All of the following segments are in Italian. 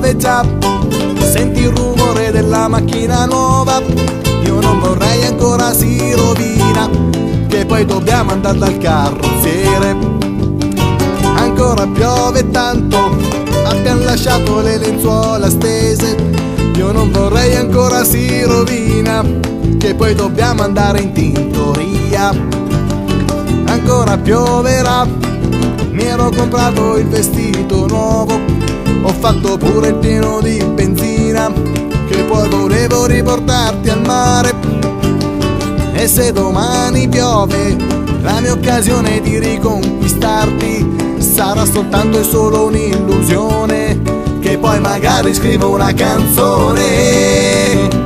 piove già, senti il rumore della macchina nuova. Io non vorrei ancora si rovina, che poi dobbiamo andare dal carrozziere. Ancora piove tanto, abbiamo lasciato le lenzuola stese. Io non vorrei ancora si rovina, che poi dobbiamo andare in tintoria. Ancora pioverà, mi ero comprato il vestito nuovo, ho fatto pure il pieno di benzina, che poi volevo riportarti al mare. E se domani piove, la mia occasione di riconquistarti sarà soltanto e solo un'illusione, che poi magari scrivo una canzone.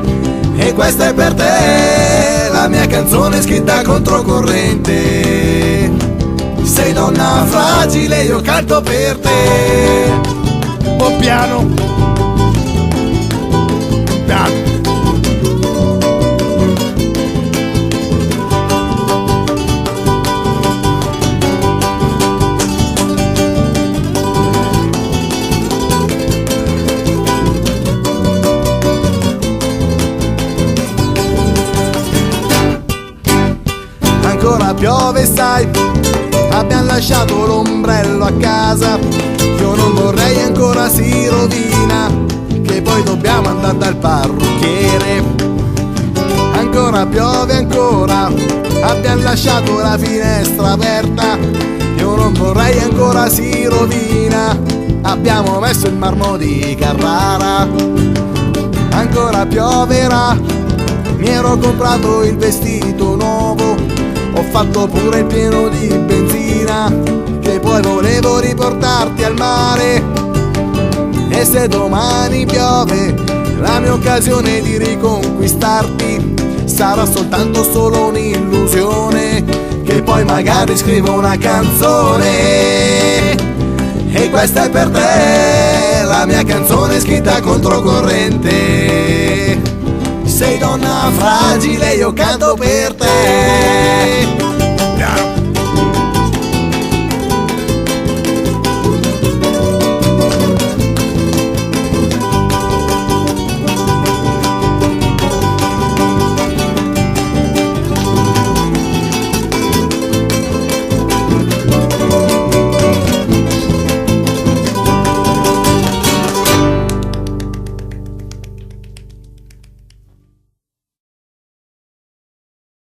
E questa è per te, la mia canzone scritta controcorrente. Sei donna fragile, io canto per te. Un po' piano, piano. Ancora piove sai, abbiamo lasciato l'ombrello a casa. Io non vorrei ancora si rovina, che poi dobbiamo andare dal parrucchiere. Ancora piove ancora, abbiamo lasciato la finestra aperta. Io non vorrei ancora si rovina, abbiamo messo il marmo di Carrara. Ancora pioverà, mi ero comprato il vestito nuovo, ho fatto pure il pieno di benzina, che poi volevo riportarti al mare. E se domani piove, la mia occasione di riconquistarti sarà soltanto solo un'illusione, che poi magari scrivo una canzone. E questa è per te, la mia canzone scritta controcorrente. Sei donna fragile, io canto per te.